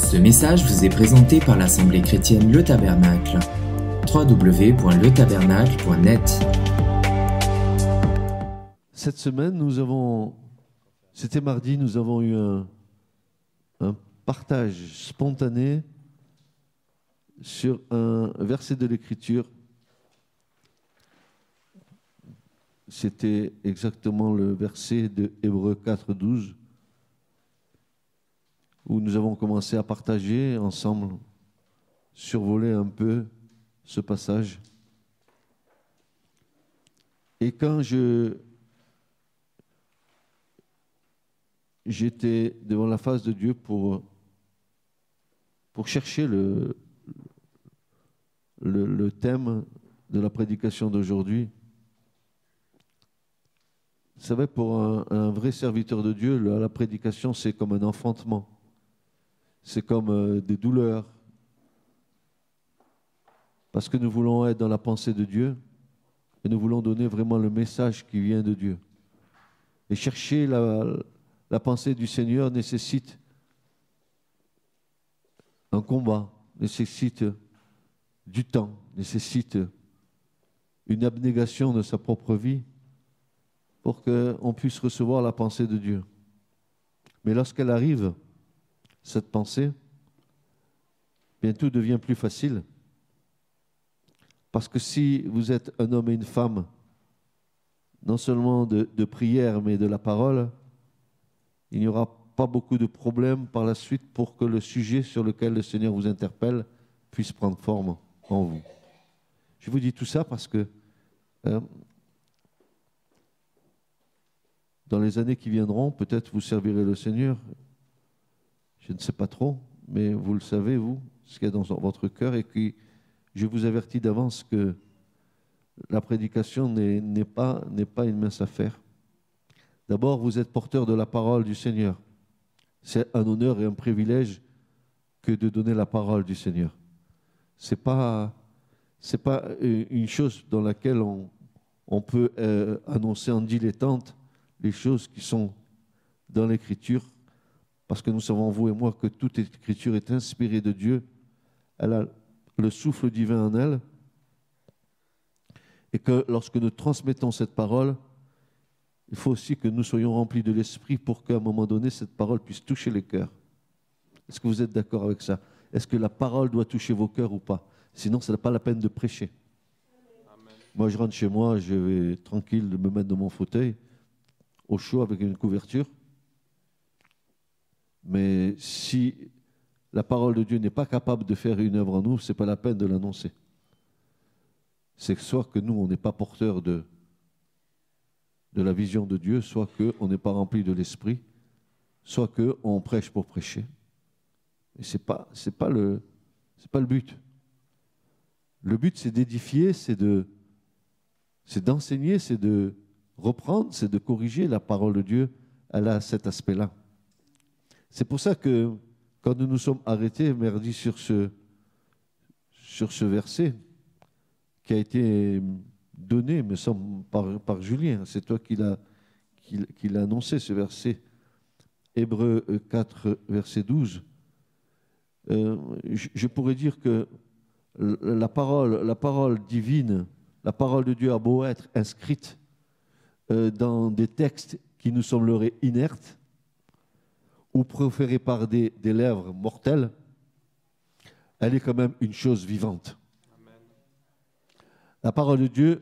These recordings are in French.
Ce message vous est présenté par l'Assemblée chrétienne Le Tabernacle. www.letabernacle.net. Cette semaine, c'était mardi, nous avons eu un partage spontané sur un verset de l'Écriture. C'était exactement le verset de Hébreux 4:12, où nous avons commencé à partager ensemble, survoler un peu ce passage. Et quand j'étais devant la face de Dieu pour chercher le thème de la prédication d'aujourd'hui, vous savez, pour un vrai serviteur de Dieu, la prédication, c'est comme un enfantement. C'est comme des douleurs. Parce que nous voulons être dans la pensée de Dieu et nous voulons donner vraiment le message qui vient de Dieu. Et chercher la pensée du Seigneur nécessite un combat, nécessite du temps, nécessite une abnégation de sa propre vie pour qu'on puisse recevoir la pensée de Dieu. Mais lorsqu'elle arrive, cette pensée, bien tout devient plus facile. Parce que si vous êtes un homme et une femme, non seulement de prière, mais de la parole, il n'y aura pas beaucoup de problèmes par la suite pour que le sujet sur lequel le Seigneur vous interpelle puisse prendre forme en vous. Je vous dis tout ça parce que dans les années qui viendront, peut-être vous servirez le Seigneur. Je ne sais pas trop, mais vous le savez, vous, ce qu'il y a dans votre cœur. Et puis, je vous avertis d'avance que la prédication n'est pas une mince affaire. D'abord, vous êtes porteur de la parole du Seigneur. C'est un honneur et un privilège que de donner la parole du Seigneur. C'est pas une chose dans laquelle on peut annoncer en dilettante les choses qui sont dans l'Écriture, parce que nous savons, vous et moi, que toute Écriture est inspirée de Dieu. Elle a le souffle divin en elle, et que lorsque nous transmettons cette parole, il faut aussi que nous soyons remplis de l'Esprit pour qu'à un moment donné, cette parole puisse toucher les cœurs. Est-ce que vous êtes d'accord avec ça? Est-ce que la parole doit toucher vos cœurs ou pas? Sinon, ce n'est pas la peine de prêcher. Amen. Moi, je rentre chez moi, je vais tranquille me mettre dans mon fauteuil, au chaud avec une couverture. Mais si la parole de Dieu n'est pas capable de faire une œuvre en nous, ce n'est pas la peine de l'annoncer. C'est que soit que nous, on n'est pas porteur de la vision de Dieu, soit qu'on n'est pas rempli de l'Esprit, soit qu'on prêche pour prêcher. Et ce n'est pas le but. Le but, c'est d'édifier, c'est d'enseigner, c'est de reprendre, c'est de corriger. La parole de Dieu, elle a cet aspect-là. C'est pour ça que quand nous nous sommes arrêtés, merdi, sur ce verset qui a été donné, me semble, par Julien, c'est toi qui l'as annoncé, ce verset, Hébreux 4, verset 12, je pourrais dire que la parole divine, la parole de Dieu a beau être inscrite dans des textes qui nous sembleraient inertes ou proférés par des lèvres mortelles, elle est quand même une chose vivante. Amen. La parole de Dieu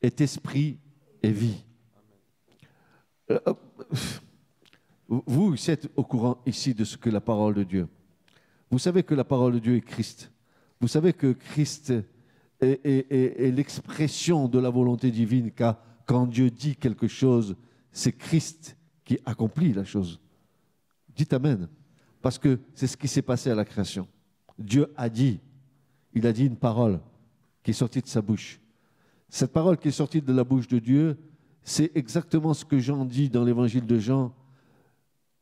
est esprit et vie. Vous êtes au courant ici de ce que la parole de Dieu. Vous savez que la parole de Dieu est Christ. Vous savez que Christ est l'expression de la volonté divine, car quand Dieu dit quelque chose, c'est Christ qui accomplit la chose. Dites Amen. Parce que c'est ce qui s'est passé à la création. Dieu a dit, il a dit une parole qui est sortie de sa bouche. Cette parole qui est sortie de la bouche de Dieu, c'est exactement ce que Jean dit dans l'évangile de Jean.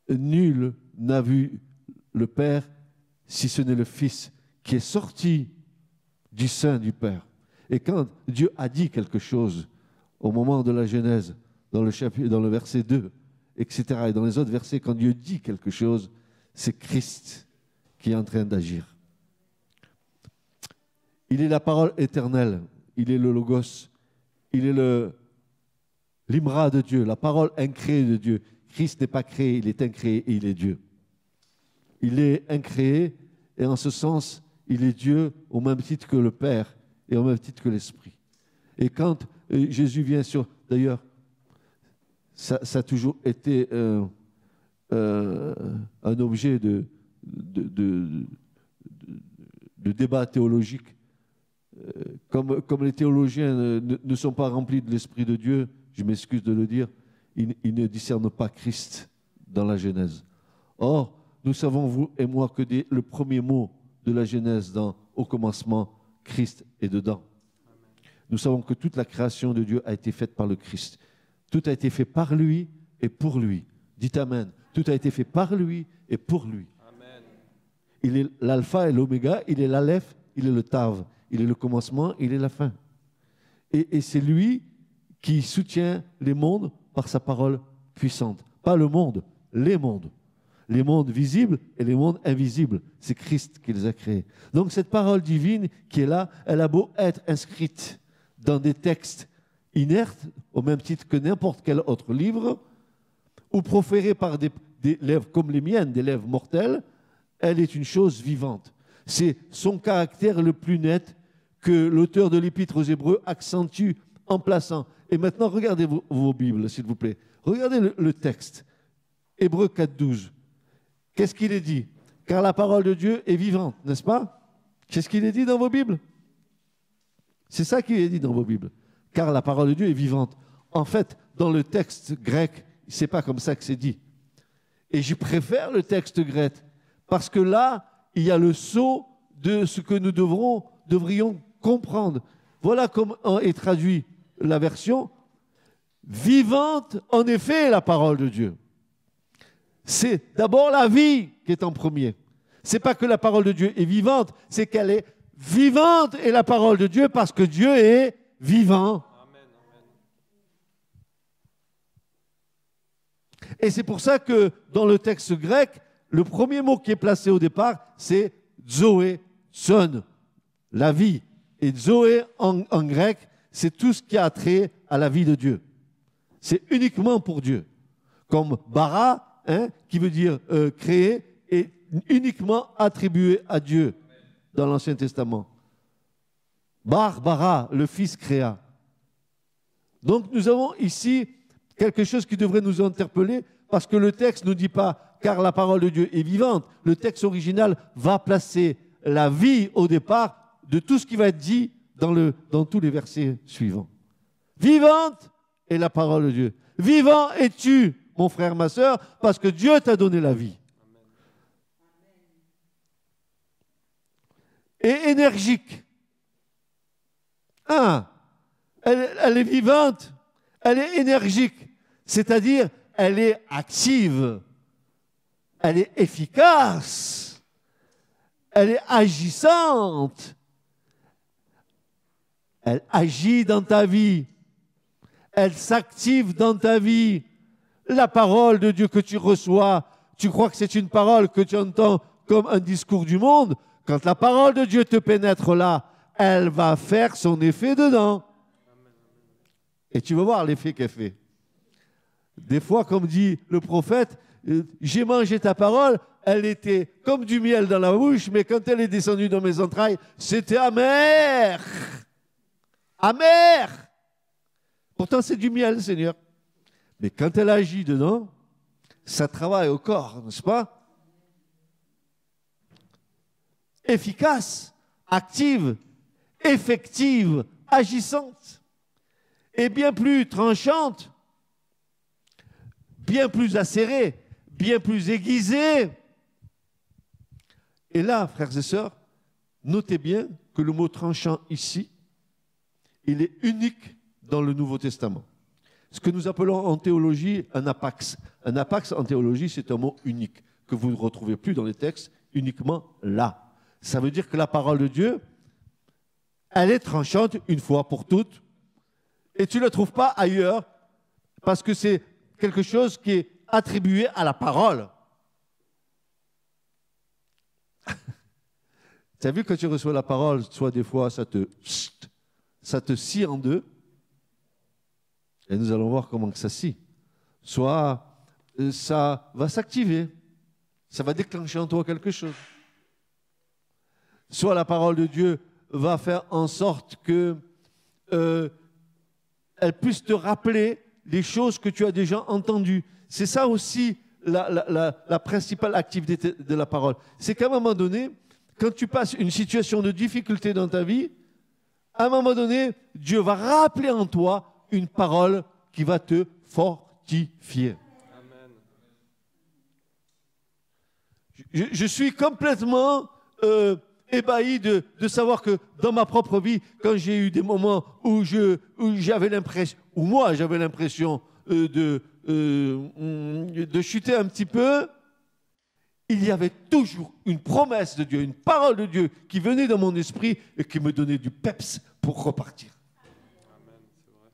Nul n'a vu le Père si ce n'est le Fils qui est sorti du sein du Père. Et quand Dieu a dit quelque chose, au moment de la Genèse, dans le verset 2, etc., et dans les autres versets, quand Dieu dit quelque chose, c'est Christ qui est en train d'agir. Il est la parole éternelle, il est le Logos, il est l'Imra de Dieu, la parole incréée de Dieu. Christ n'est pas créé, il est incréé et il est Dieu. Il est incréé et en ce sens, il est Dieu au même titre que le Père et au même titre que l'Esprit. Et quand Jésus vient sur... D'ailleurs, ça a toujours été un objet de débat théologique. Comme les théologiens ne sont pas remplis de l'Esprit de Dieu, je m'excuse de le dire, ils ne discernent pas Christ dans la Genèse. Or, nous savons, vous et moi, que le premier mot de la Genèse, au commencement, Christ est dedans. Nous savons que toute la création de Dieu a été faite par le Christ. Tout a été fait par lui et pour lui. Dites Amen. Tout a été fait par lui et pour lui. Amen. Il est l'alpha et l'oméga, il est l'aleph, il est le tav. Il est le commencement, il est la fin. Et c'est lui qui soutient les mondes par sa parole puissante. Pas le monde, les mondes. Les mondes visibles et les mondes invisibles. C'est Christ qui les a créés. Donc cette parole divine qui est là, elle a beau être inscrite dans des textes inertes, au même titre que n'importe quel autre livre, ou proférée par des lèvres comme les miennes, des lèvres mortelles, elle est une chose vivante. C'est son caractère le plus net que l'auteur de l'Épître aux Hébreux accentue en plaçant. Et maintenant, regardez vos Bibles, s'il vous plaît. Regardez le texte. Hébreux 4,12. Qu'est-ce qu'il est dit? Car la parole de Dieu est vivante, n'est-ce pas? Qu'est-ce qu'il est dit dans vos Bibles? C'est ça qu'il est dit dans vos Bibles. Car la parole de Dieu est vivante. En fait, dans le texte grec, c'est pas comme ça que c'est dit. Et je préfère le texte grec parce que là, il y a le sceau de ce que nous devrions comprendre. Voilà comment est traduit la version. Vivante, en effet, la parole de Dieu. C'est d'abord la vie qui est en premier. C'est pas que la parole de Dieu est vivante, c'est qu'elle est vivante et la parole de Dieu parce que Dieu est vivant. Amen, amen. Et c'est pour ça que dans le texte grec, le premier mot qui est placé au départ, c'est Zoé, son, la vie. Et Zoé en grec, c'est tout ce qui a trait à la vie de Dieu. C'est uniquement pour Dieu. Comme bara, qui veut dire créer, est uniquement attribué à Dieu dans l'Ancien Testament. Bara, le Fils créa. Donc nous avons ici quelque chose qui devrait nous interpeller parce que le texte ne dit pas « car la parole de Dieu est vivante ». Le texte original va placer la vie au départ de tout ce qui va être dit dans tous les versets suivants. Vivante est la parole de Dieu. Vivant es-tu, mon frère, ma sœur, parce que Dieu t'a donné la vie. Et énergique. Elle est vivante, elle est énergique, c'est-à-dire elle est active, elle est efficace, elle est agissante, elle agit dans ta vie, elle s'active dans ta vie. La parole de Dieu que tu reçois, tu crois que c'est une parole que tu entends comme un discours du monde? Quand la parole de Dieu te pénètre là, elle va faire son effet dedans. Et tu vas voir l'effet qu'elle fait. Des fois, comme dit le prophète, j'ai mangé ta parole, elle était comme du miel dans la bouche, mais quand elle est descendue dans mes entrailles, c'était amer. Amer. Pourtant, c'est du miel, Seigneur. Mais quand elle agit dedans, ça travaille au corps, n'est-ce pas? Efficace, active, effective, agissante, et bien plus tranchante, bien plus acérée, bien plus aiguisée. Et là, frères et sœurs, notez bien que le mot tranchant ici, il est unique dans le Nouveau Testament. Ce que nous appelons en théologie un apax. Un apax en théologie, c'est un mot unique que vous ne retrouvez plus dans les textes, uniquement là. Ça veut dire que la parole de Dieu, elle est tranchante une fois pour toutes et tu ne la trouves pas ailleurs parce que c'est quelque chose qui est attribué à la parole. Tu as vu quand tu reçois la parole, soit des fois ça te scie en deux, et nous allons voir comment que ça scie. Soit ça va s'activer, ça va déclencher en toi quelque chose. Soit la parole de Dieu va faire en sorte que elle puisse te rappeler les choses que tu as déjà entendues. C'est ça aussi la principale activité de la parole. C'est qu'à un moment donné, quand tu passes une situation de difficulté dans ta vie, à un moment donné, Dieu va rappeler en toi une parole qui va te fortifier. Amen. Je suis complètement ébahi de savoir que dans ma propre vie, quand j'ai eu des moments où j'avais l'impression, où moi j'avais l'impression de chuter un petit peu, il y avait toujours une promesse de Dieu, une parole de Dieu qui venait dans mon esprit et qui me donnait du peps pour repartir. Amen, c'est vrai.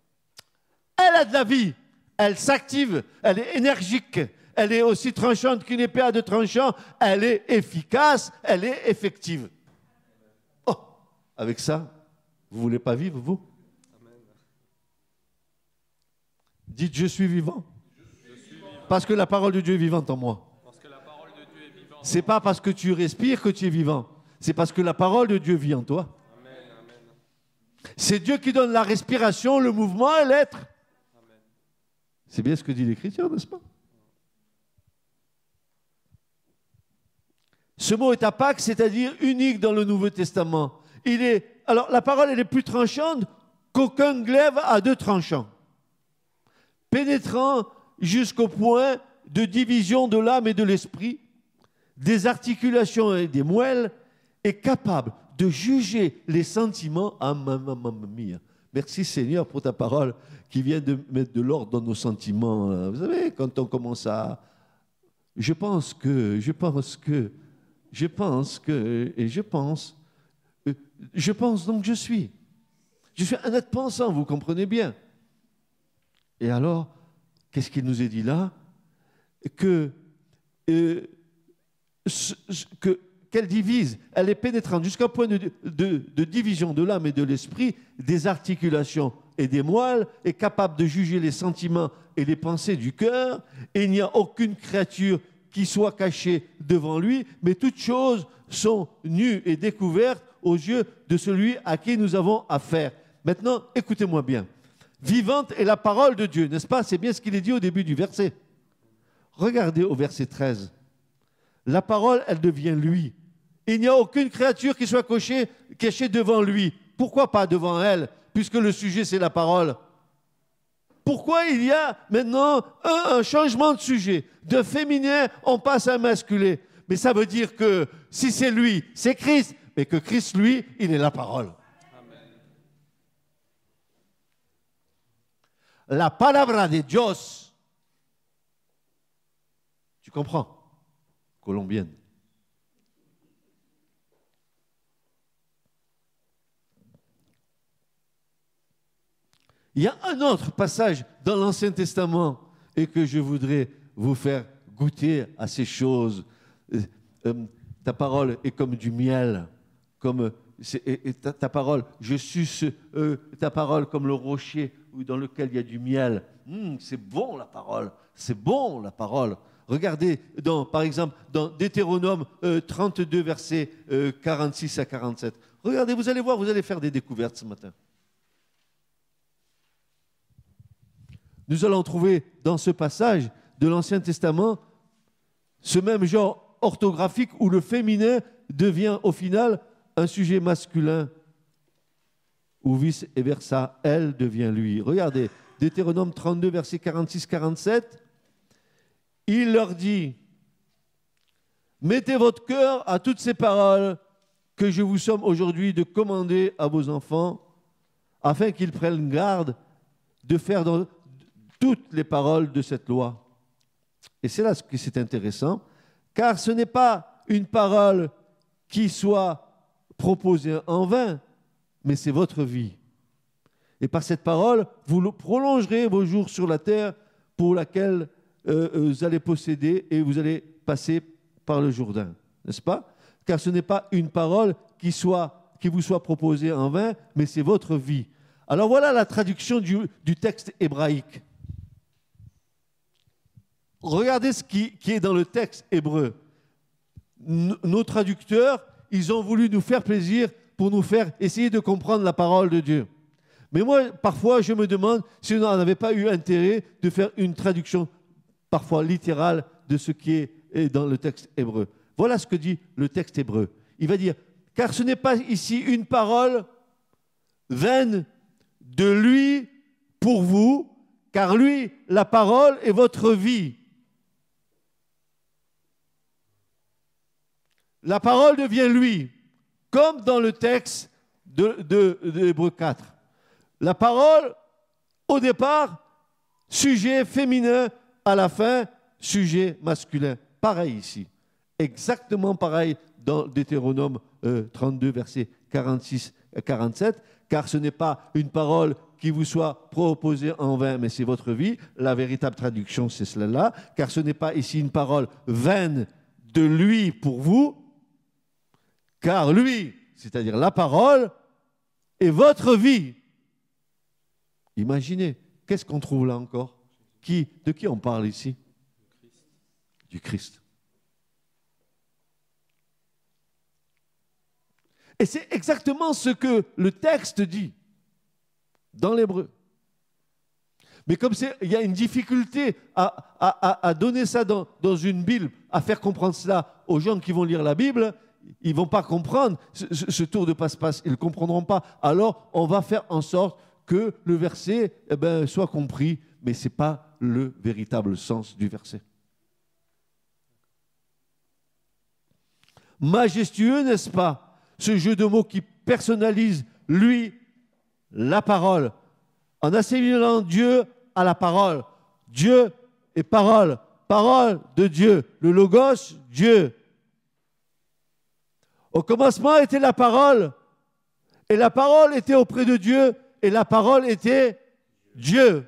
Elle a de la vie, elle s'active, elle est énergique, elle est aussi tranchante qu'une épée à deux tranchants, elle est efficace, elle est effective. Oh, avec ça, vous ne voulez pas vivre, vous? Amen. Dites, je suis vivant. Parce que la parole de Dieu est vivante en moi. Parce que la parole de Dieu est vivante. C'est pas parce que tu respires que tu es vivant. C'est parce que la parole de Dieu vit en toi. Amen, amen. C'est Dieu qui donne la respiration, le mouvement et l'être. Amen. C'est bien ce que dit l'Écriture, n'est-ce pas? Ce mot est apax, c'est-à-dire unique dans le Nouveau Testament. Alors, la parole, elle est plus tranchante qu'aucun glaive à deux tranchants. Pénétrant jusqu'au point de division de l'âme et de l'esprit, des articulations et des moelles, est capable de juger les sentiments. Ah, mamma mia. Merci Seigneur pour ta parole qui vient de mettre de l'ordre dans nos sentiments. Vous savez, quand on commence à... Je pense, donc je suis. Je suis un être pensant, vous comprenez bien. Et alors, qu'est-ce qu'il nous est dit là? Qu'elle divise, elle est pénétrante jusqu'à un point de division de l'âme et de l'esprit, des articulations et des moelles, est capable de juger les sentiments et les pensées du cœur, et il n'y a aucune créature qui soit cachée devant lui, mais toutes choses sont nues et découvertes aux yeux de celui à qui nous avons affaire. Maintenant, écoutez-moi bien. Vivante est la parole de Dieu, n'est-ce pas? C'est bien ce qu'il est dit au début du verset. Regardez au verset 13. La parole, elle devient lui. Il n'y a aucune créature qui soit cachée devant lui. Pourquoi pas devant elle, puisque le sujet, c'est la parole? Pourquoi il y a maintenant un changement de sujet? De féminin, on passe à un masculin. Mais ça veut dire que si c'est lui, c'est Christ, mais que Christ, lui, il est la parole. La palabra de Dios. Tu comprends? Colombienne. Il y a un autre passage dans l'Ancien Testament et que je voudrais vous faire goûter à ces choses. Ta parole est comme du miel, ta parole, je suce ta parole comme le rocher dans lequel il y a du miel. C'est bon la parole, c'est bon la parole. Regardez, par exemple, dans Deutéronome 32, versets 46 à 47. Regardez, vous allez voir, vous allez faire des découvertes ce matin. Nous allons trouver dans ce passage de l'Ancien Testament ce même genre orthographique où le féminin devient au final un sujet masculin, ou vice-versa, elle devient lui. Regardez, Deutéronome 32, versets 46-47, il leur dit, mettez votre cœur à toutes ces paroles que je vous somme aujourd'hui de commander à vos enfants, afin qu'ils prennent garde de faire dans toutes les paroles de cette loi. Et c'est là ce que c'est intéressant, car ce n'est pas une parole qui soit proposée en vain, mais c'est votre vie. Et par cette parole, vous prolongerez vos jours sur la terre pour laquelle vous allez posséder et vous allez passer par le Jourdain. N'est-ce pas? car ce n'est pas une parole qui vous soit proposée en vain, mais c'est votre vie. Alors voilà la traduction du texte hébraïque. Regardez ce qui est dans le texte hébreu. Nos traducteurs, ils ont voulu nous faire plaisir pour nous faire essayer de comprendre la parole de Dieu. Mais moi, parfois, je me demande si on n'avait pas eu intérêt de faire une traduction parfois littérale de ce qui est dans le texte hébreu. Voilà ce que dit le texte hébreu. Il va dire, car ce n'est pas ici une parole vaine de lui pour vous, car lui, la parole est votre vie. La parole devient lui, comme dans le texte de Hébreux 4. La parole, au départ, sujet féminin, à la fin, sujet masculin. Pareil ici. Exactement pareil dans Deutéronome 32, versets 46 à 47, car ce n'est pas une parole qui vous soit proposée en vain, mais c'est votre vie. La véritable traduction, c'est cela-là, car ce n'est pas ici une parole vaine de lui pour vous, car lui, c'est-à-dire la parole, est votre vie. Imaginez, qu'est-ce qu'on trouve là encore? De qui on parle ici? Du Christ. Et c'est exactement ce que le texte dit dans l'hébreu. Mais comme il y a une difficulté à donner ça dans une Bible, à faire comprendre cela aux gens qui vont lire la Bible, ils ne vont pas comprendre ce tour de passe-passe, ils ne le comprendront pas. Alors, on va faire en sorte que le verset soit compris, mais ce n'est pas le véritable sens du verset. Majestueux, n'est-ce pas, ce jeu de mots qui personnalise, lui, la parole, en assimilant Dieu à la parole. Dieu est parole, parole de Dieu, le logos, Dieu. Au commencement était la parole, et la parole était auprès de Dieu, et la parole était Dieu.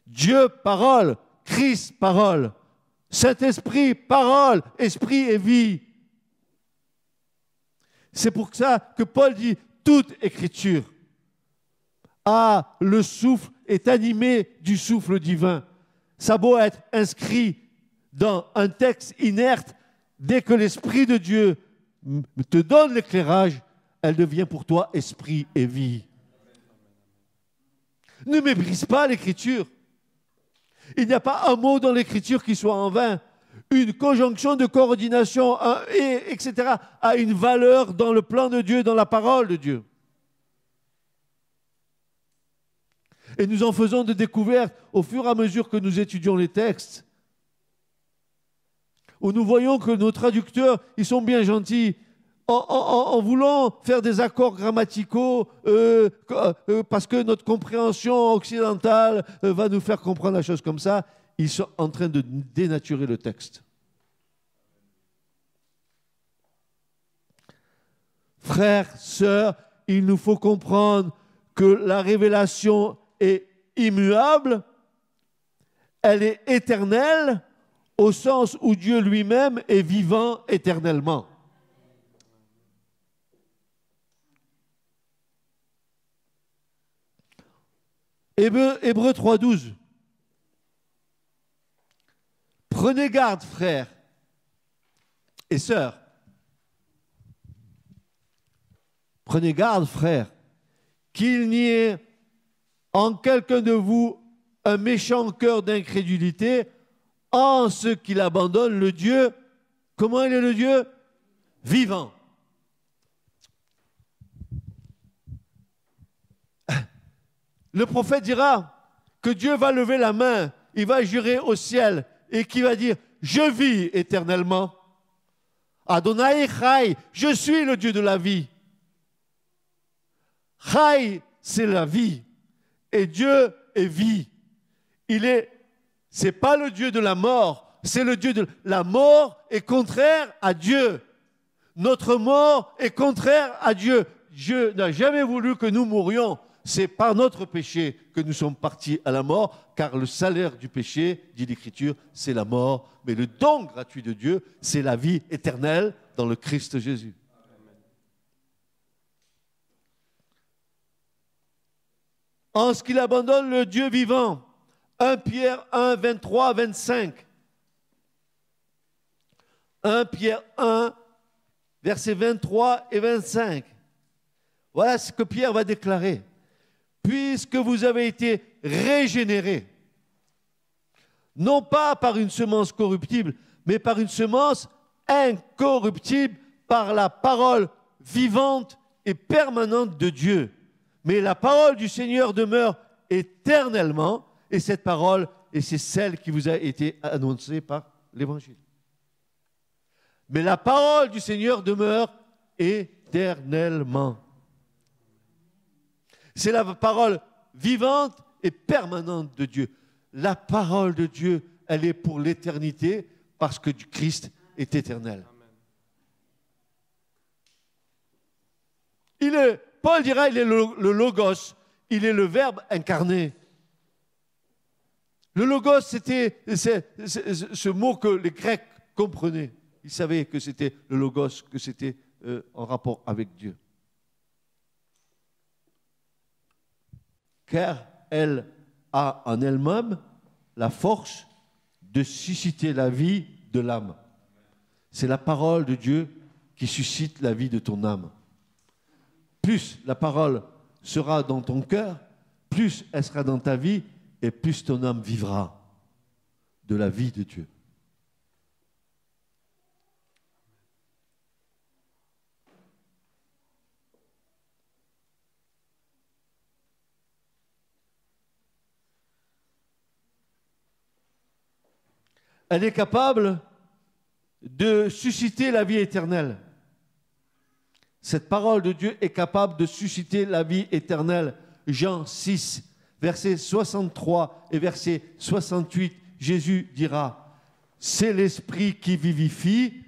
Dieu, parole, Christ, parole, Saint-Esprit, parole, esprit et vie. C'est pour ça que Paul dit toute écriture le souffle est animé du souffle divin. Ça a beau être inscrit dans un texte inerte, dès que l'Esprit de Dieu te donne l'éclairage, elle devient pour toi esprit et vie. Ne méprise pas l'Écriture. Il n'y a pas un mot dans l'Écriture qui soit en vain. Une conjonction de coordination, etc., a une valeur dans le plan de Dieu, dans la parole de Dieu. Et nous en faisons des découvertes au fur et à mesure que nous étudions les textes, où nous voyons que nos traducteurs, ils sont bien gentils, en voulant faire des accords grammaticaux, parce que notre compréhension occidentale va nous faire comprendre la chose comme ça, ils sont en train de dénaturer le texte. Frères, sœurs, il nous faut comprendre que la révélation est immuable, elle est éternelle, au sens où Dieu lui-même est vivant éternellement. Hébreux 3,12. Prenez garde, frères et sœurs. Prenez garde, frères, qu'il n'y ait en quelqu'un de vous un méchant cœur d'incrédulité en ce qu'il abandonne le Dieu. Comment il est le Dieu? Vivant. Le prophète dira que Dieu va lever la main, il va jurer au ciel et qu'il va dire « Je vis éternellement ». Adonai Chai, je suis le Dieu de la vie. Chai, c'est la vie. Et Dieu est vie. C'est pas le Dieu de la mort, c'est le Dieu de la mort est contraire à Dieu. Notre mort est contraire à Dieu. Dieu n'a jamais voulu que nous mourions. C'est par notre péché que nous sommes partis à la mort, car le salaire du péché, dit l'Écriture, c'est la mort. Mais le don gratuit de Dieu, c'est la vie éternelle dans le Christ Jésus. En ce qu'il abandonne le Dieu vivant. 1 Pierre 1, 23, 25. 1 Pierre 1, versets 23 et 25. Voilà ce que Pierre va déclarer. Puisque vous avez été régénérés, non pas par une semence corruptible, mais par une semence incorruptible, par la parole vivante et permanente de Dieu. Mais la parole du Seigneur demeure éternellement, et cette parole, et c'est celle qui vous a été annoncée par l'Évangile. Mais la parole du Seigneur demeure éternellement. C'est la parole vivante et permanente de Dieu. La parole de Dieu, elle est pour l'éternité parce que Christ est éternel. Paul dira, il est le logos, il est le verbe incarné. Le logos, c'était ce mot que les Grecs comprenaient. Ils savaient que c'était le logos, que c'était en rapport avec Dieu. Car elle a en elle-même la force de susciter la vie de l'âme. C'est la parole de Dieu qui suscite la vie de ton âme. Plus la parole sera dans ton cœur, plus elle sera dans ta vie, et plus ton âme vivra de la vie de Dieu. Elle est capable de susciter la vie éternelle. Cette parole de Dieu est capable de susciter la vie éternelle. Jean 6, versets 63 et verset 68, Jésus dira, « C'est l'esprit qui vivifie,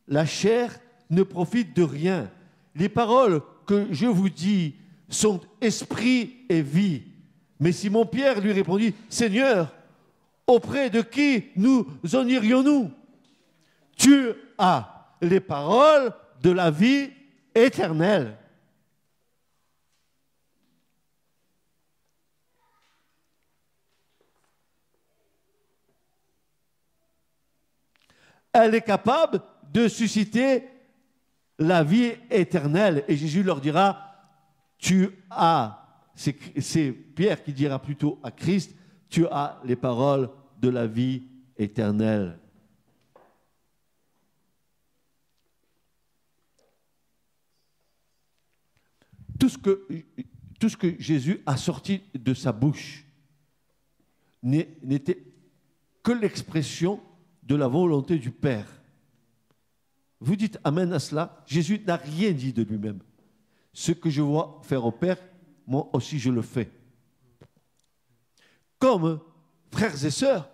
la chair ne profite de rien. Les paroles que je vous dis sont esprit et vie. » Mais Simon-Pierre lui répondit, « Seigneur, auprès de qui nous en irions-nous? Tu as les paroles de la vie éternelle. » Elle est capable de susciter la vie éternelle. Et Jésus leur dira, tu as, c'est Pierre qui dira plutôt à Christ, tu as les paroles de la vie éternelle. Tout ce que Jésus a sorti de sa bouche n'était que l'expression de la volonté du Père. Vous dites amen à cela? Jésus n'a rien dit de lui-même. Ce que je vois faire au Père, moi aussi je le fais. Comme, frères et sœurs,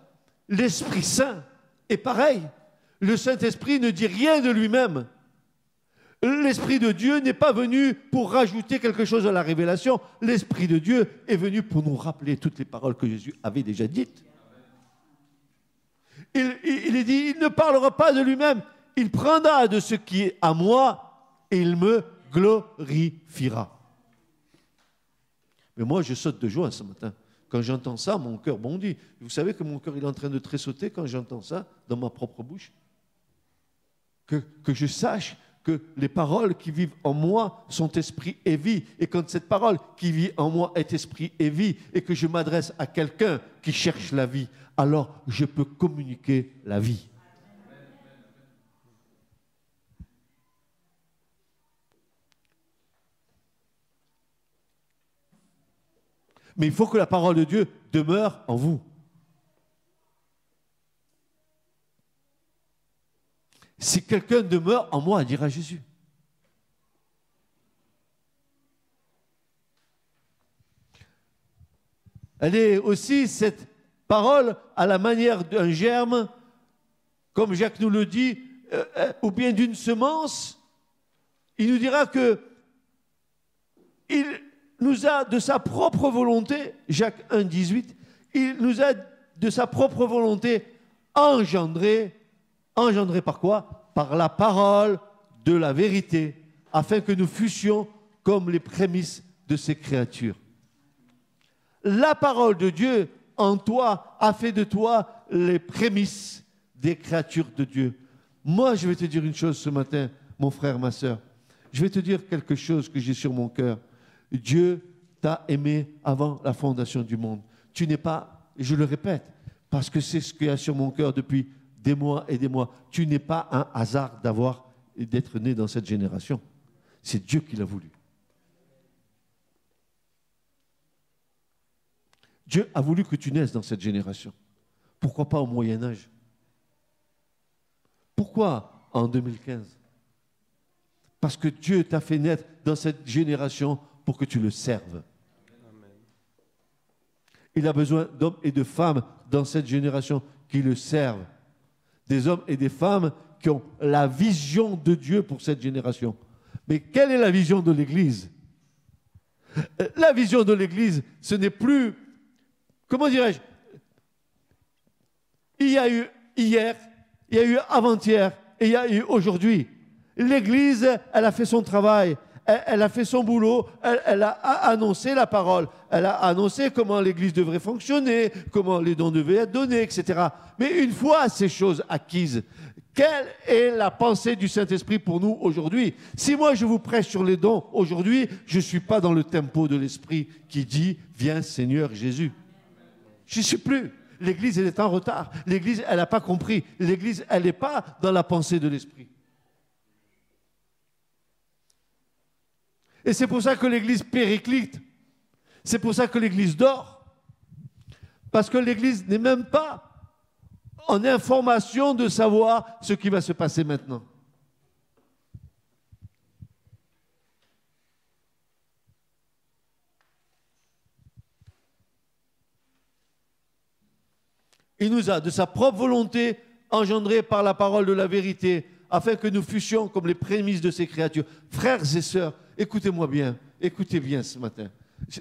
l'Esprit Saint est pareil. Le Saint-Esprit ne dit rien de lui-même. L'Esprit de Dieu n'est pas venu pour rajouter quelque chose à la révélation. L'Esprit de Dieu est venu pour nous rappeler toutes les paroles que Jésus avait déjà dites. Il est dit, il ne parlera pas de lui-même. Il prendra de ce qui est à moi et il me glorifiera. Mais moi, je saute de joie ce matin. Quand j'entends ça, mon cœur bondit. Vous savez que mon cœur il est en train de tressauter quand j'entends ça dans ma propre bouche. Que je sache que les paroles qui vivent en moi sont esprit et vie. Et quand cette parole qui vit en moi est esprit et vie, et que je m'adresse à quelqu'un qui cherche la vie, alors je peux communiquer la vie. Mais il faut que la parole de Dieu demeure en vous. Si quelqu'un demeure en moi, dira Jésus. Elle est aussi, cette parole, à la manière d'un germe, comme Jacques nous le dit, ou bien d'une semence. Il nous dira que nous a de sa propre volonté, Jacques 1, 18, il nous a de sa propre volonté engendré par quoi? Par la parole de la vérité, afin que nous fussions comme les prémices de ses créatures. La parole de Dieu en toi a fait de toi les prémices des créatures de Dieu. Moi, je vais te dire une chose ce matin, mon frère, ma sœur. Je vais te dire quelque chose que j'ai sur mon cœur. Dieu t'a aimé avant la fondation du monde. Tu n'es pas, je le répète, parce que c'est ce qu'il y a sur mon cœur depuis des mois et des mois. Tu n'es pas un hasard d'être né dans cette génération. C'est Dieu qui l'a voulu. Dieu a voulu que tu naisses dans cette génération. Pourquoi pas au Moyen-Âge? Pourquoi en 2015? Parce que Dieu t'a fait naître dans cette génération pour que tu le serves. Amen. Il a besoin d'hommes et de femmes dans cette génération qui le servent. Des hommes et des femmes qui ont la vision de Dieu pour cette génération. Mais quelle est la vision de l'Église? La vision de l'Église, ce n'est plus... Comment dirais-je? Il y a eu hier, il y a eu avant-hier et il y a eu aujourd'hui. L'Église, elle a fait son travail, elle a fait son boulot, elle a annoncé la parole, elle a annoncé comment l'Église devrait fonctionner, comment les dons devaient être donnés, etc. Mais une fois ces choses acquises, quelle est la pensée du Saint-Esprit pour nous aujourd'hui? Si moi je vous prêche sur les dons aujourd'hui, je ne suis pas dans le tempo de l'Esprit qui dit « Viens Seigneur Jésus ». Je n'y suis plus. L'Église, elle est en retard. L'Église, elle n'a pas compris. L'Église, elle n'est pas dans la pensée de l'Esprit. Et c'est pour ça que l'Église périclite. C'est pour ça que l'Église dort. Parce que l'Église n'est même pas en information de savoir ce qui va se passer maintenant. Il nous a, de sa propre volonté, engendrés par la parole de la vérité, afin que nous fussions comme les prémices de ces créatures. Frères et sœurs, écoutez-moi bien, écoutez bien ce matin.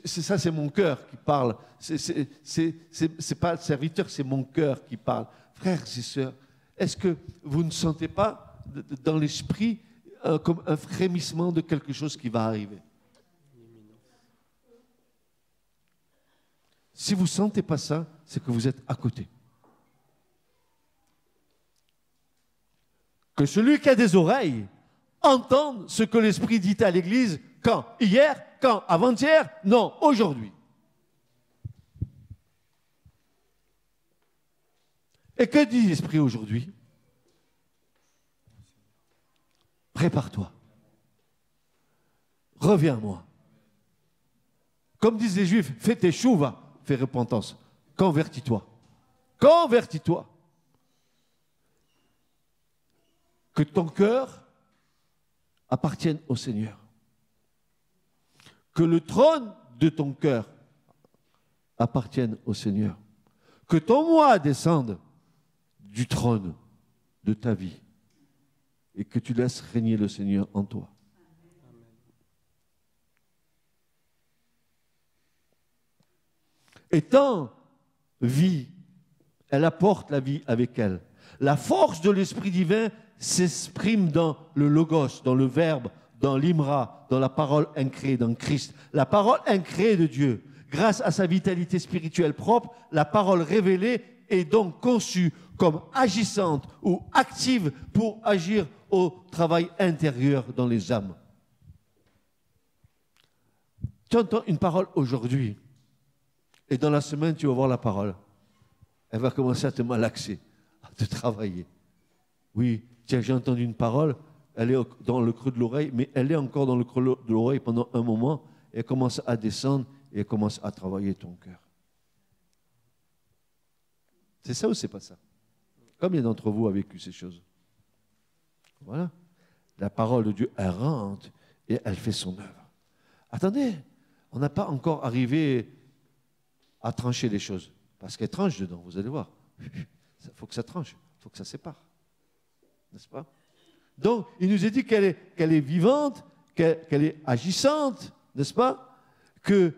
Ça, c'est mon cœur qui parle. C'est pas le serviteur, c'est mon cœur qui parle. Frères et sœurs, est-ce que vous ne sentez pas dans l'esprit comme un frémissement de quelque chose qui va arriver? Si vous ne sentez pas ça, c'est que vous êtes à côté. Que celui qui a des oreilles entende ce que l'Esprit dit à l'Église. Quand? Hier? Quand? Avant-hier? Non, aujourd'hui. Et que dit l'Esprit aujourd'hui? Prépare-toi. Reviens-moi. Comme disent les Juifs, fais tes chouvas, fais repentance. Convertis-toi. Convertis-toi. Que ton cœur appartienne au Seigneur. Que le trône de ton cœur appartienne au Seigneur. Que ton moi descende du trône de ta vie et que tu laisses régner le Seigneur en toi. Étant vie, elle apporte la vie avec elle. La force de l'Esprit divin s'exprime dans le logos, dans le verbe, dans l'imra, dans la parole incréée, dans Christ. La parole incréée de Dieu, grâce à sa vitalité spirituelle propre, la parole révélée est donc conçue comme agissante ou active pour agir au travail intérieur dans les âmes. Tu entends une parole aujourd'hui et dans la semaine tu vas voir la parole. Elle va commencer à te malaxer, à te travailler. Oui, tiens, j'ai entendu une parole, elle est dans le creux de l'oreille, mais elle est encore dans le creux de l'oreille pendant un moment, et elle commence à descendre et elle commence à travailler ton cœur. C'est ça ou c'est pas ça? Combien d'entre vous a vécu ces choses? Voilà. La parole de Dieu, elle rentre et elle fait son œuvre. Attendez, on n'a pas encore arrivé à trancher les choses. Parce qu'elle tranche dedans, vous allez voir. Il faut que ça tranche, il faut que ça sépare. N'est-ce pas? Donc, il nous est dit qu'elle est vivante, qu'elle est agissante, n'est-ce pas? qu'elle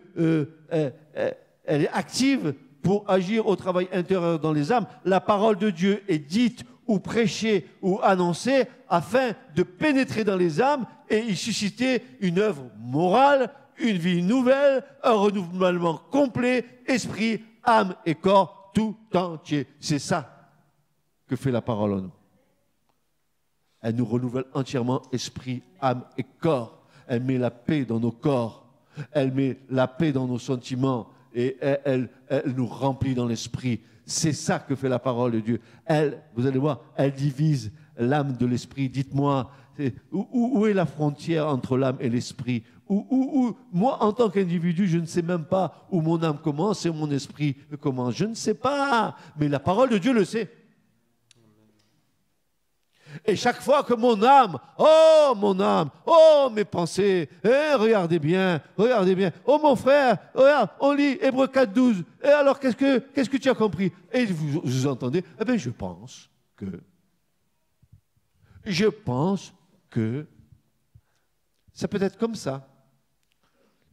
elle est active pour agir au travail intérieur dans les âmes. La parole de Dieu est dite ou prêchée ou annoncée afin de pénétrer dans les âmes et y susciter une œuvre morale, une vie nouvelle, un renouvellement complet, esprit, âme et corps tout entier. C'est ça que fait la parole en nous. Elle nous renouvelle entièrement esprit, âme et corps. Elle met la paix dans nos corps. Elle met la paix dans nos sentiments et elle nous remplit dans l'esprit. C'est ça que fait la parole de Dieu. Elle, vous allez voir, elle divise l'âme de l'esprit. Dites-moi, où est la frontière entre l'âme et l'esprit? Moi, en tant qu'individu, je ne sais même pas où mon âme commence et mon esprit commence. Je ne sais pas, mais la parole de Dieu le sait. Et chaque fois que mon âme, oh mes pensées, regardez bien, oh mon frère, regarde, on lit Hébreux 4:12, et alors qu'est-ce que tu as compris? Et vous entendez, eh bien je pense que, ça peut être comme ça.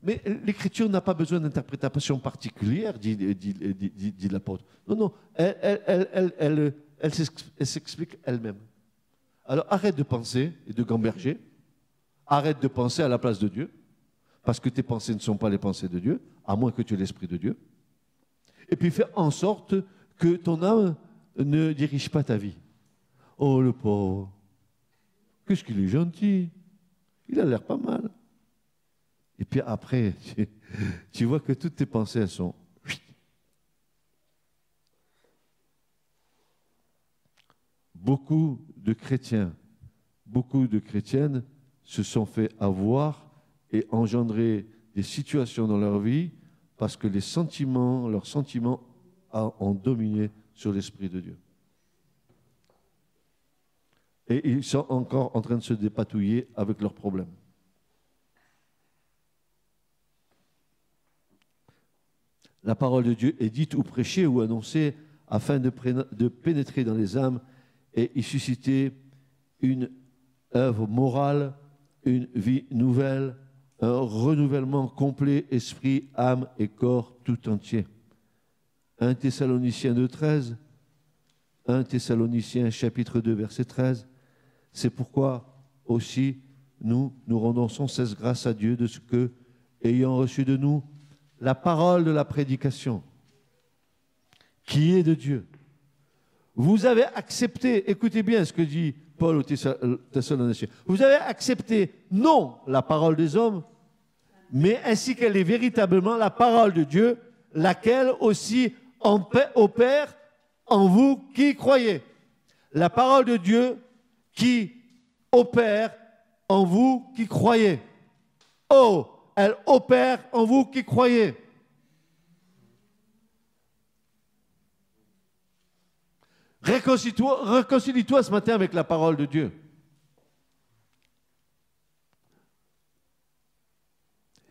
Mais l'Écriture n'a pas besoin d'interprétation particulière, dit l'apôtre. Non, elle s'explique elle-même. Alors arrête de penser et de gamberger, arrête de penser à la place de Dieu, parce que tes pensées ne sont pas les pensées de Dieu, à moins que tu aies l'Esprit de Dieu. Et puis fais en sorte que ton âme ne dirige pas ta vie. Oh le pauvre, qu'est-ce qu'il est gentil, il a l'air pas mal. Et puis après, tu vois que toutes tes pensées, elles sont... Beaucoup de chrétiens, beaucoup de chrétiennes se sont fait avoir et engendrer des situations dans leur vie parce que leurs sentiments ont dominé sur l'Esprit de Dieu. Et ils sont encore en train de se dépatouiller avec leurs problèmes. La parole de Dieu est dite ou prêchée ou annoncée afin de pénétrer dans les âmes et y susciter une œuvre morale, une vie nouvelle, un renouvellement complet, esprit, âme et corps tout entier. 1 Thessaloniciens 2:13, 1 Thessaloniciens chapitre 2 verset 13, c'est pourquoi aussi nous rendons sans cesse grâce à Dieu de ce que, ayant reçu de nous la parole de la prédication, qui est de Dieu, vous avez accepté, écoutez bien ce que dit Paul aux Thessaloniciens, vous avez accepté non la parole des hommes, mais ainsi qu'elle est véritablement la parole de Dieu, laquelle aussi opère en vous qui croyez. La parole de Dieu qui opère en vous qui croyez. Oh, elle opère en vous qui croyez. Réconcilie-toi ce matin avec la parole de Dieu.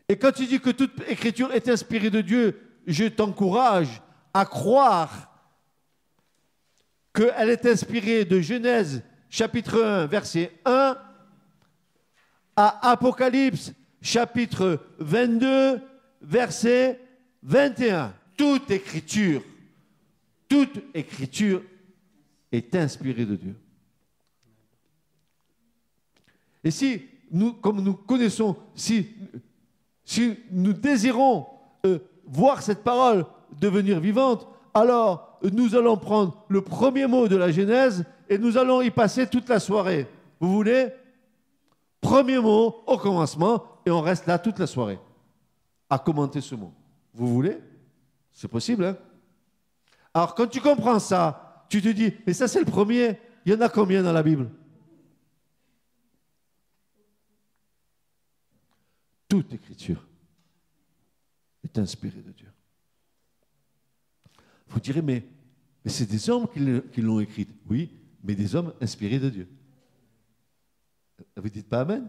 Et quand tu dis que toute écriture est inspirée de Dieu, je t'encourage à croire qu'elle est inspirée de Genèse chapitre 1, verset 1 à Apocalypse chapitre 22, verset 21. Toute écriture est inspirée de Dieu. Et si nous, comme nous connaissons, si nous désirons voir cette parole devenir vivante, alors nous allons prendre le premier mot de la Genèse et nous allons y passer toute la soirée. Vous voulez? Premier mot au commencement et on reste là toute la soirée à commenter ce mot. Vous voulez? C'est possible, hein? Alors quand tu comprends ça, tu te dis, mais ça c'est le premier, il y en a combien dans la Bible? Toute écriture est inspirée de Dieu. Vous direz, mais c'est des hommes qui l'ont écrite. Oui, mais des hommes inspirés de Dieu. Vous ne dites pas Amen?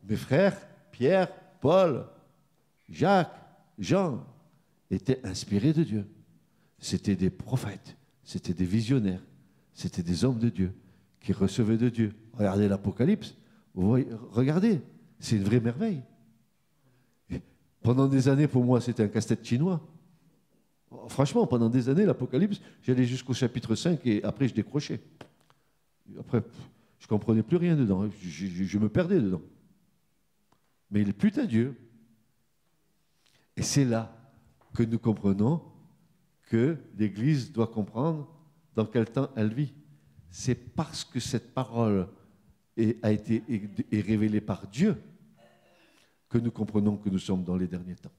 Mes frères, Pierre, Paul, Jacques, Jean, étaient inspirés de Dieu. C'était des prophètes, c'était des visionnaires, c'était des hommes de Dieu qui recevaient de Dieu. Regardez l'Apocalypse, vous voyez, regardez, c'est une vraie merveille. Pendant des années, pour moi, c'était un casse-tête chinois. Franchement, pendant des années, l'Apocalypse, j'allais jusqu'au chapitre 5 et après, je décrochais. Après, je ne comprenais plus rien dedans. Je me perdais dedans. Mais il plut à Dieu. Et c'est là que nous comprenons que l'Église doit comprendre dans quel temps elle vit. C'est parce que cette parole est révélée par Dieu que nous comprenons que nous sommes dans les derniers temps.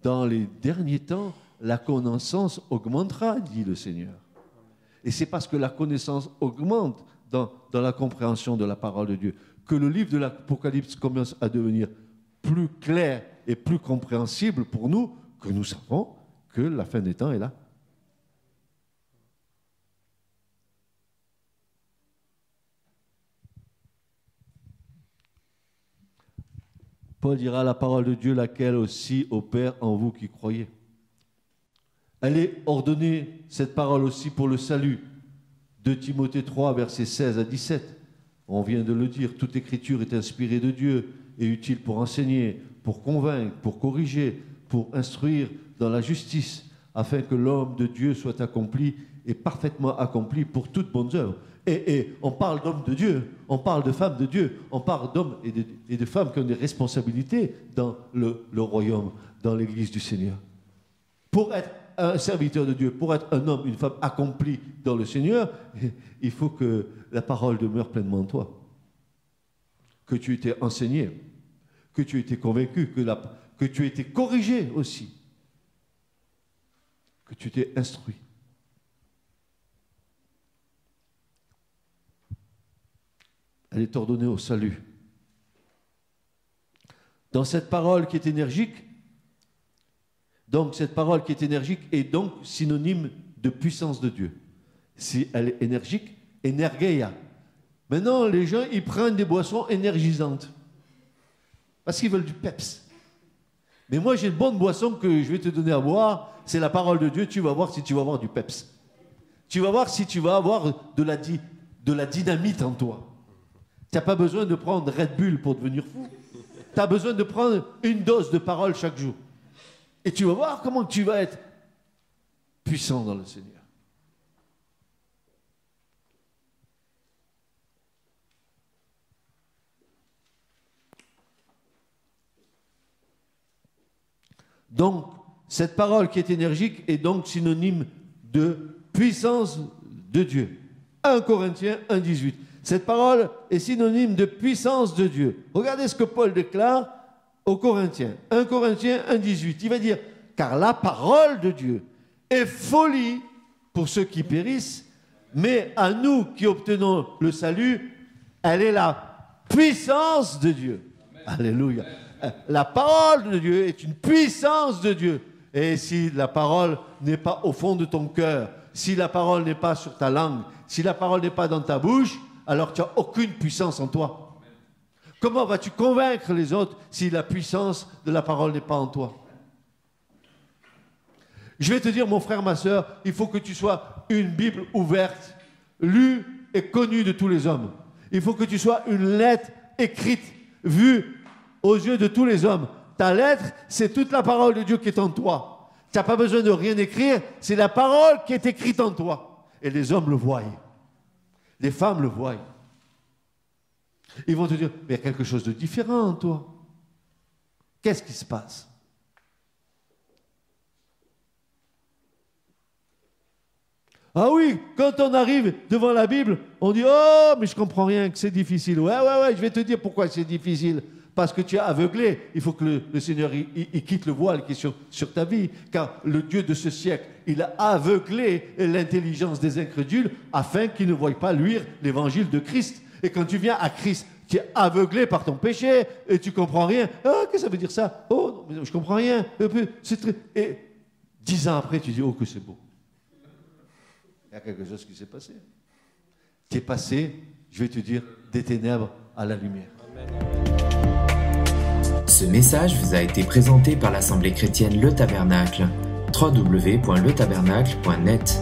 Dans les derniers temps, la connaissance augmentera, dit le Seigneur. Et c'est parce que la connaissance augmente dans la compréhension de la parole de Dieu que le livre de l'Apocalypse commence à devenir plus clair et plus compréhensible pour nous, que nous savons que la fin des temps est là. Paul dira la parole de Dieu, laquelle aussi opère en vous qui croyez. Elle est ordonnée, cette parole aussi, pour le salut. De Timothée 3, versets 16 à 17. On vient de le dire, toute écriture est inspirée de Dieu et utile pour enseigner, pour convaincre, pour corriger, pour instruire dans la justice, afin que l'homme de Dieu soit accompli et parfaitement accompli pour toute bonne œuvre. Et on parle d'hommes de Dieu, on parle de femmes de Dieu, on parle d'hommes et de femmes qui ont des responsabilités dans le royaume, dans l'Église du Seigneur. Pour être un serviteur de Dieu, pour être un homme, une femme accomplie dans le Seigneur, il faut que la parole demeure pleinement en toi. Que tu aies été enseigné, que tu aies été convaincu, que tu aies été corrigé aussi, que tu t'es instruit. Elle est ordonnée au salut. Dans cette parole qui est énergique, donc cette parole qui est énergique est donc synonyme de puissance de Dieu. Si elle est énergique, énergeia. Maintenant, les gens, ils prennent des boissons énergisantes parce qu'ils veulent du peps. Mais moi, j'ai une bonne boisson que je vais te donner à boire, c'est la parole de Dieu. Tu vas voir si tu vas avoir du peps. Tu vas voir si tu vas avoir de la dynamite en toi. Tu n'as pas besoin de prendre Red Bull pour devenir fou. Tu as besoin de prendre une dose de parole chaque jour. Et tu vas voir comment tu vas être puissant dans le Seigneur. Donc, cette parole qui est énergique est donc synonyme de puissance de Dieu. 1 Corinthiens 1,18. Cette parole est synonyme de puissance de Dieu. Regardez ce que Paul déclare aux Corinthiens. 1 Corinthiens 1,18. Il va dire, car la parole de Dieu est folie pour ceux qui périssent, mais à nous qui obtenons le salut, elle est la puissance de Dieu. Amen. Alléluia. La parole de Dieu est une puissance de Dieu. Et si la parole n'est pas au fond de ton cœur, si la parole n'est pas sur ta langue, si la parole n'est pas dans ta bouche, alors tu n'as aucune puissance en toi. Comment vas-tu convaincre les autres si la puissance de la parole n'est pas en toi? Je vais te dire, mon frère, ma soeur, il faut que tu sois une Bible ouverte, lue et connue de tous les hommes. Il faut que tu sois une lettre écrite, vue aux yeux de tous les hommes. Ta lettre, c'est toute la parole de Dieu qui est en toi. Tu n'as pas besoin de rien écrire, c'est la parole qui est écrite en toi. Et les hommes le voient. Les femmes le voient. Ils vont te dire, mais il y a quelque chose de différent en toi. Qu'est-ce qui se passe? Ah oui, quand on arrive devant la Bible, on dit, oh, mais je ne comprends rien, que c'est difficile. Ouais, je vais te dire pourquoi c'est difficile. Parce que tu es aveuglé. Il faut que le Seigneur il quitte le voile qui est sur ta vie. Car le Dieu de ce siècle, il a aveuglé l'intelligence des incrédules afin qu'ils ne voient pas luire l'évangile de Christ. Et quand tu viens à Christ, tu es aveuglé par ton péché et tu ne comprends rien. Ah, qu'est-ce que ça veut dire ça? Oh, non, je ne comprends rien. Et 10 ans après, tu dis, oh, que c'est beau. Il y a quelque chose qui s'est passé. Tu es passé, je vais te dire, des ténèbres à la lumière. Ce message vous a été présenté par l'Assemblée chrétienne Le Tabernacle. www.letabernacle.net